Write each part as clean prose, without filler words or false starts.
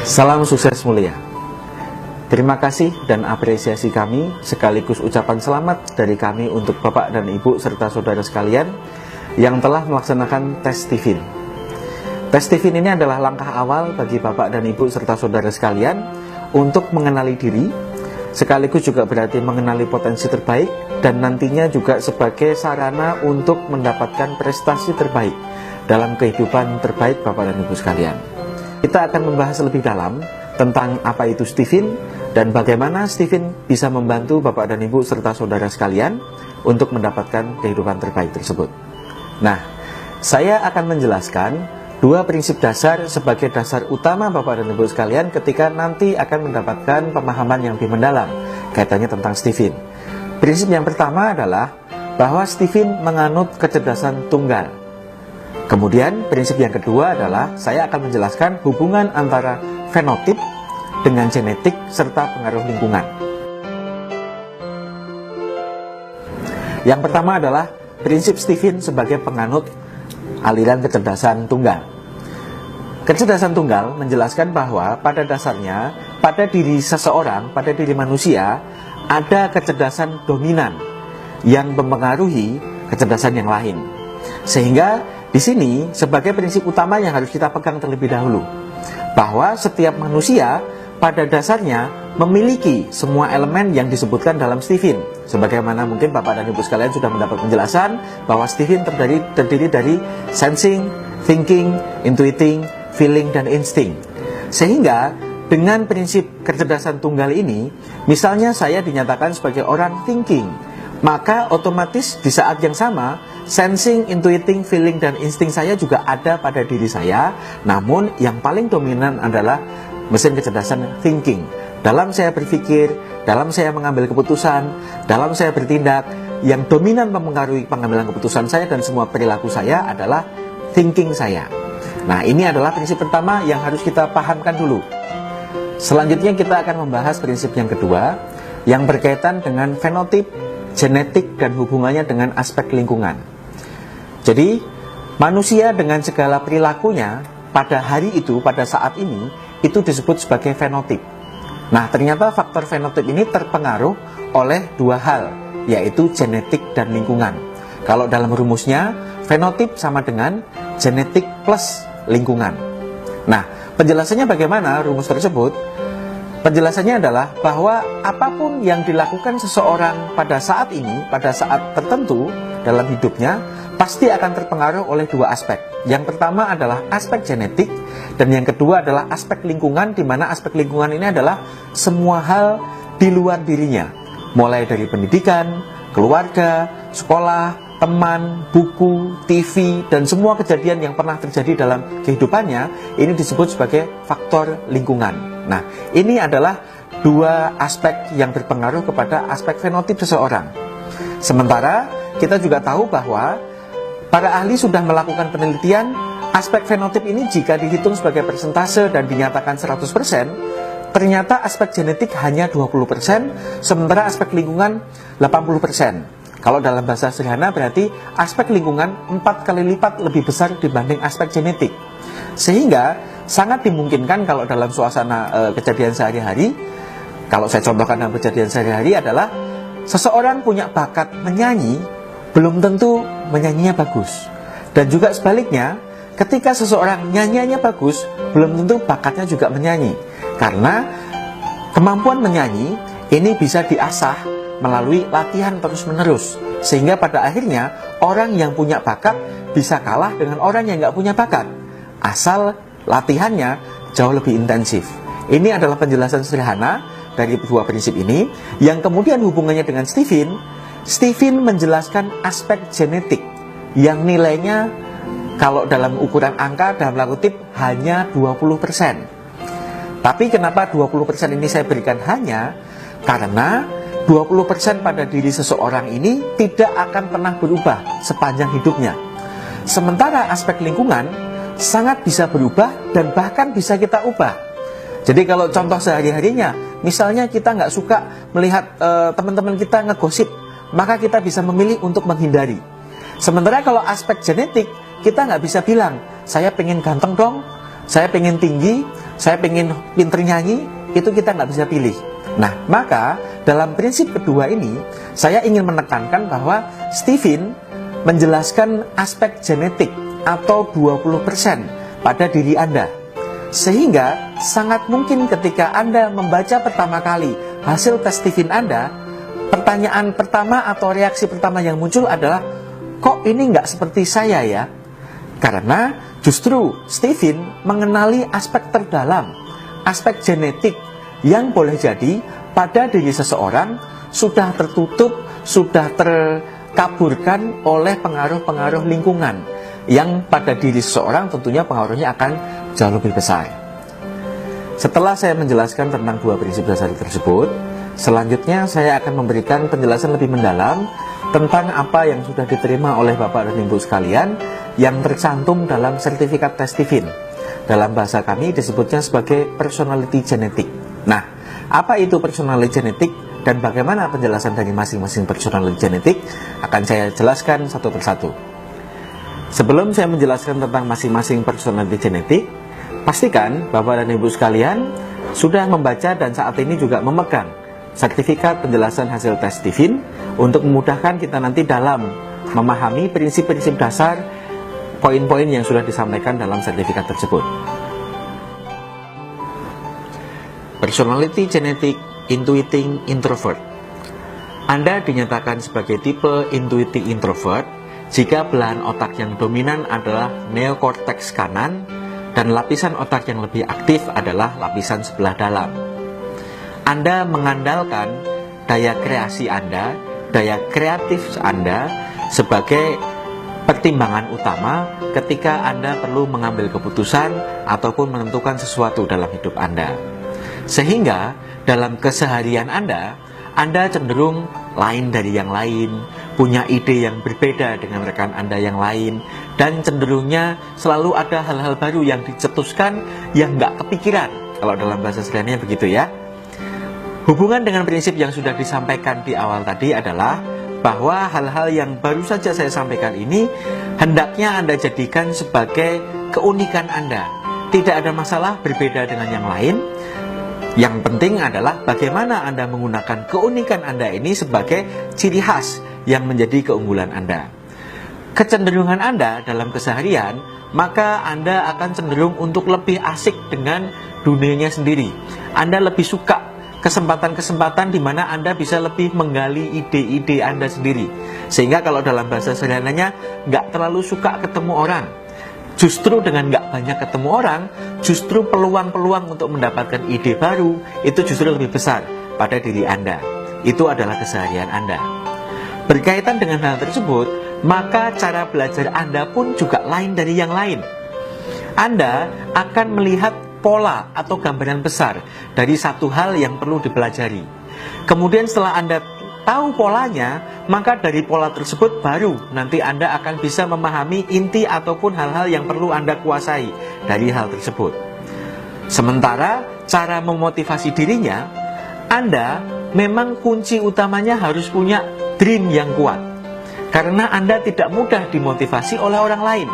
Salam sukses mulia. Terima kasih dan apresiasi kami sekaligus ucapan selamat dari kami untuk Bapak dan Ibu serta saudara sekalian yang telah melaksanakan tes TIFIN. Tes TIFIN ini adalah langkah awal bagi Bapak dan Ibu serta saudara sekalian untuk mengenali diri, sekaligus juga berarti mengenali potensi terbaik dan nantinya juga sebagai sarana untuk mendapatkan prestasi terbaik dalam kehidupan terbaik Bapak dan Ibu sekalian. Kita akan membahas lebih dalam tentang apa itu TIFIN dan bagaimana TIFIN bisa membantu Bapak dan Ibu serta saudara sekalian untuk mendapatkan kehidupan terbaik tersebut. Nah, saya akan menjelaskan dua prinsip dasar sebagai dasar utama Bapak dan Ibu sekalian ketika nanti akan mendapatkan pemahaman yang lebih mendalam kaitannya tentang TIFIN. Prinsip yang pertama adalah bahwa TIFIN menganut kecerdasan tunggal. Kemudian prinsip yang kedua adalah saya akan menjelaskan hubungan antara fenotip dengan genetik serta pengaruh lingkungan. Yang pertama adalah prinsip TIFIN sebagai penganut aliran kecerdasan tunggal. Kecerdasan tunggal menjelaskan bahwa pada dasarnya pada diri seseorang, pada diri manusia ada kecerdasan dominan yang mempengaruhi kecerdasan yang lain. Sehingga di sini sebagai prinsip utama yang harus kita pegang terlebih dahulu, bahwa setiap manusia pada dasarnya memiliki semua elemen yang disebutkan dalam TIFIN. Sebagaimana mungkin Bapak dan Ibu sekalian sudah mendapat penjelasan bahwa TIFIN terdiri dari sensing, thinking, intuiting, feeling, dan insting. Sehingga dengan prinsip kecerdasan tunggal ini, misalnya saya dinyatakan sebagai orang thinking, maka otomatis di saat yang sama sensing, intuiting, feeling, dan insting saya juga ada pada diri saya. Namun yang paling dominan adalah mesin kecerdasan thinking. Dalam saya berpikir, dalam saya mengambil keputusan, dalam saya bertindak, yang dominan mempengaruhi pengambilan keputusan saya dan semua perilaku saya adalah thinking saya. Nah, ini adalah prinsip pertama yang harus kita pahamkan dulu. Selanjutnya kita akan membahas prinsip yang kedua yang berkaitan dengan fenotip, genetik, dan hubungannya dengan aspek lingkungan. Jadi, manusia dengan segala perilakunya pada hari itu, pada saat ini, itu disebut sebagai fenotip. Nah, ternyata faktor fenotip ini terpengaruh oleh dua hal, yaitu genetik dan lingkungan. Kalau dalam rumusnya, fenotip sama dengan genetik plus lingkungan. Nah, penjelasannya bagaimana rumus tersebut? Penjelasannya adalah bahwa apapun yang dilakukan seseorang pada saat ini, pada saat tertentu dalam hidupnya, pasti akan terpengaruh oleh dua aspek. Yang pertama adalah aspek genetik, dan yang kedua adalah aspek lingkungan, di mana aspek lingkungan ini adalah semua hal di luar dirinya. Mulai dari pendidikan, keluarga, sekolah, teman, buku, TV, dan semua kejadian yang pernah terjadi dalam kehidupannya, ini disebut sebagai faktor lingkungan. Nah, ini adalah dua aspek yang berpengaruh kepada aspek fenotip seseorang. Sementara kita juga tahu bahwa para ahli sudah melakukan penelitian aspek fenotip ini jika dihitung sebagai persentase dan dinyatakan 100%, ternyata aspek genetik hanya 20%, sementara aspek lingkungan 80%. Kalau dalam bahasa sederhana berarti aspek lingkungan 4 kali lipat lebih besar dibanding aspek genetik. Sehingga sangat dimungkinkan kalau dalam suasana kejadian sehari-hari, kalau saya contohkan dalam kejadian sehari-hari adalah seseorang punya bakat menyanyi, belum tentu menyanyinya bagus. Dan juga sebaliknya, ketika seseorang nyanyiannya bagus, belum tentu bakatnya juga menyanyi. Karena kemampuan menyanyi ini bisa diasah melalui latihan terus-menerus. Sehingga pada akhirnya, orang yang punya bakat bisa kalah dengan orang yang nggak punya bakat, asal latihannya jauh lebih intensif. Ini adalah penjelasan sederhana dari dua prinsip ini, yang kemudian hubungannya dengan TIFIN. TIFIN menjelaskan aspek genetik yang nilainya kalau dalam ukuran angka dalam tanda kutip hanya 20%. Tapi kenapa 20% ini saya berikan hanya? Karena 20% pada diri seseorang ini tidak akan pernah berubah sepanjang hidupnya. Sementara aspek lingkungan sangat bisa berubah dan bahkan bisa kita ubah. Jadi kalau contoh sehari-harinya, misalnya kita nggak suka melihat teman-teman kita ngegosip, maka kita bisa memilih untuk menghindari. Sementara kalau aspek genetik, kita nggak bisa bilang, saya pengen ganteng dong, saya pengen tinggi, saya pengen pinter nyanyi, itu kita nggak bisa pilih. Nah, maka dalam prinsip kedua ini, saya ingin menekankan bahwa Stephen menjelaskan aspek genetik atau 20% pada diri Anda. Sehingga sangat mungkin ketika Anda membaca pertama kali hasil tes Stephen Anda, pertanyaan pertama atau reaksi pertama yang muncul adalah, kok ini nggak seperti saya ya? Karena justru Stephen mengenali aspek terdalam, aspek genetik yang boleh jadi pada diri seseorang sudah tertutup, sudah terkaburkan oleh pengaruh-pengaruh lingkungan, yang pada diri seseorang tentunya pengaruhnya akan jauh lebih besar. Setelah saya menjelaskan tentang dua prinsip dasar tersebut, selanjutnya saya akan memberikan penjelasan lebih mendalam tentang apa yang sudah diterima oleh Bapak dan Ibu sekalian yang tercantum dalam sertifikat tes Stephen. Dalam bahasa kami disebutnya sebagai personality genetic. Nah, apa itu personality genetic dan bagaimana penjelasan dari masing-masing personality genetic akan saya jelaskan satu persatu. Sebelum saya menjelaskan tentang masing-masing personality genetic, pastikan Bapak dan Ibu sekalian sudah membaca dan saat ini juga memegang sertifikat penjelasan hasil tes Stephen untuk memudahkan kita nanti dalam memahami prinsip-prinsip dasar poin-poin yang sudah disampaikan dalam sertifikat tersebut. Personality genetic intuiting introvert. Anda dinyatakan sebagai tipe intuiting introvert jika belahan otak yang dominan adalah neokorteks kanan dan lapisan otak yang lebih aktif adalah lapisan sebelah dalam. Anda mengandalkan daya kreasi Anda, daya kreatif Anda sebagai pertimbangan utama ketika Anda perlu mengambil keputusan ataupun menentukan sesuatu dalam hidup Anda. Sehingga dalam keseharian Anda cenderung lain dari yang lain, punya ide yang berbeda dengan rekan Anda yang lain, dan cenderungnya selalu ada hal-hal baru yang dicetuskan yang nggak kepikiran, kalau dalam bahasa sederhananya begitu ya. Hubungan dengan prinsip yang sudah disampaikan di awal tadi adalah bahwa hal-hal yang baru saja saya sampaikan ini hendaknya Anda jadikan sebagai keunikan Anda. Tidak ada masalah berbeda dengan yang lain. Yang penting adalah bagaimana Anda menggunakan keunikan Anda ini sebagai ciri khas yang menjadi keunggulan Anda. Kecenderungan Anda dalam keseharian, maka Anda akan cenderung untuk lebih asik dengan dunianya sendiri. Anda lebih suka kesempatan-kesempatan di mana Anda bisa lebih menggali ide-ide Anda sendiri. Sehingga kalau dalam bahasa sederhananya, nggak terlalu suka ketemu orang. Justru dengan nggak banyak ketemu orang, justru peluang-peluang untuk mendapatkan ide baru itu justru lebih besar pada diri Anda. Itu adalah keseharian Anda. Berkaitan dengan hal tersebut, maka cara belajar Anda pun juga lain dari yang lain. Anda akan melihat pola atau gambaran besar dari satu hal yang perlu dipelajari. Kemudian setelah Anda tahu polanya, maka dari pola tersebut baru nanti Anda akan bisa memahami inti ataupun hal-hal yang perlu Anda kuasai dari hal tersebut. Sementara cara memotivasi dirinya, Anda memang kunci utamanya harus punya dream yang kuat. Karena Anda tidak mudah dimotivasi oleh orang lain,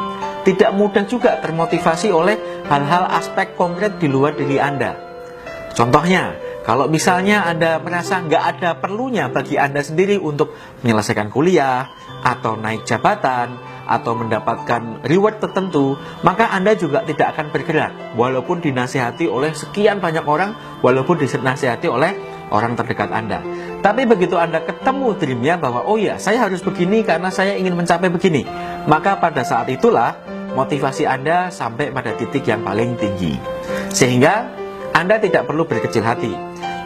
tidak mudah juga termotivasi oleh hal-hal aspek konkret di luar diri Anda. Contohnya, kalau misalnya Anda merasa nggak ada perlunya bagi Anda sendiri untuk menyelesaikan kuliah, atau naik jabatan, atau mendapatkan reward tertentu, maka Anda juga tidak akan bergerak, walaupun dinasihati oleh sekian banyak orang, walaupun dinasihati oleh orang terdekat Anda. Tapi begitu Anda ketemu dreamnya bahwa, oh ya, saya harus begini karena saya ingin mencapai begini, maka pada saat itulah motivasi Anda sampai pada titik yang paling tinggi. Sehingga Anda tidak perlu berkecil hati.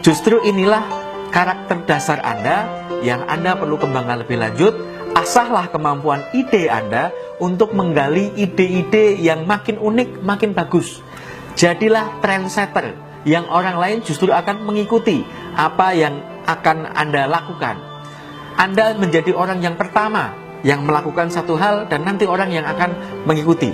Justru inilah karakter dasar Anda yang Anda perlu kembangkan lebih lanjut. Asahlah kemampuan ide Anda untuk menggali ide-ide yang makin unik, makin bagus. Jadilah trendsetter yang orang lain justru akan mengikuti apa yang akan Anda lakukan. Anda menjadi orang yang pertama yang melakukan satu hal dan nanti orang yang akan mengikuti.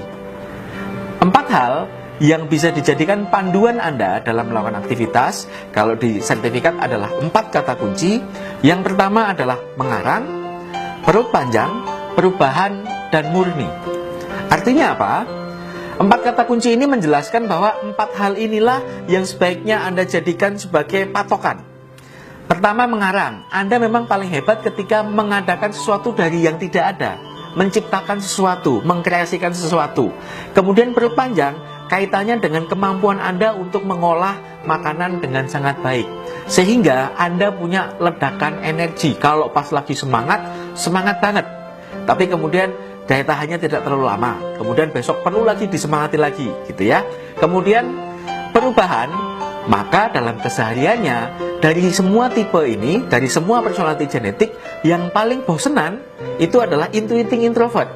4 hal yang bisa dijadikan panduan Anda dalam melakukan aktivitas, kalau di sertifikat adalah 4 kata kunci. Yang pertama adalah mengarang, perut panjang, perubahan, dan murni. Artinya apa? 4 kata kunci ini menjelaskan bahwa 4 hal inilah yang sebaiknya Anda jadikan sebagai patokan. Pertama, mengarang. Anda memang paling hebat ketika mengadakan sesuatu dari yang tidak ada, menciptakan sesuatu, mengkreasikan sesuatu. Kemudian perpanjang, kaitannya dengan kemampuan Anda untuk mengolah makanan dengan sangat baik, sehingga Anda punya ledakan energi. Kalau pas lagi semangat, semangat banget. Tapi kemudian daya tahannya tidak terlalu lama. Kemudian besok perlu lagi disemangati lagi, gitu ya. Kemudian perubahan, maka dalam kesehariannya dari semua tipe ini, dari semua personality genetik, yang paling bosenan itu adalah intuiting introvert.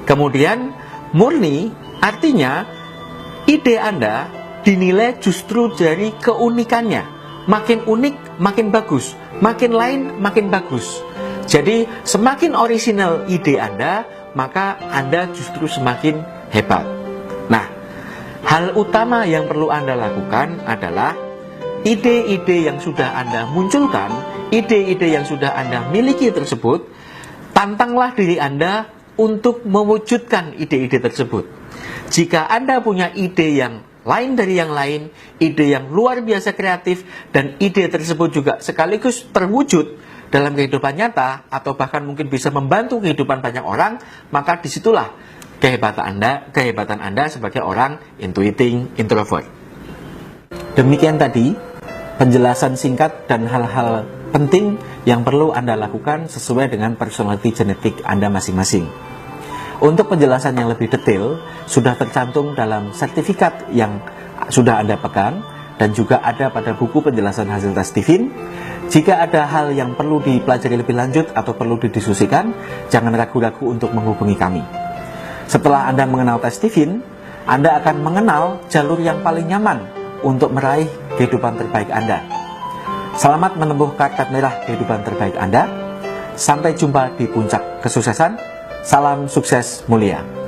Kemudian murni, artinya ide Anda dinilai justru dari keunikannya. Makin unik, makin bagus. Makin lain, makin bagus. Jadi semakin orisinal ide Anda, maka Anda justru semakin hebat. Nah, hal utama yang perlu Anda lakukan adalah ide-ide yang sudah Anda munculkan, ide-ide yang sudah Anda miliki tersebut, tantanglah diri Anda untuk mewujudkan ide-ide tersebut. Jika Anda punya ide yang lain dari yang lain, ide yang luar biasa kreatif, dan ide tersebut juga sekaligus terwujud dalam kehidupan nyata, atau bahkan mungkin bisa membantu kehidupan banyak orang, maka disitulah kehebatan Anda sebagai orang intuiting introvert. Demikian tadi penjelasan singkat dan hal-hal penting yang perlu Anda lakukan sesuai dengan personality genetik Anda masing-masing. Untuk penjelasan yang lebih detail, sudah tercantum dalam sertifikat yang sudah Anda pegang, dan juga ada pada buku penjelasan hasil tes Stephen. Jika ada hal yang perlu dipelajari lebih lanjut atau perlu didiskusikan, jangan ragu-ragu untuk menghubungi kami. Setelah Anda mengenal tes Stephen, Anda akan mengenal jalur yang paling nyaman untuk meraih kehidupan terbaik Anda. Selamat menempuh karpet merah kehidupan terbaik Anda. Sampai jumpa di puncak kesuksesan. Salam sukses mulia.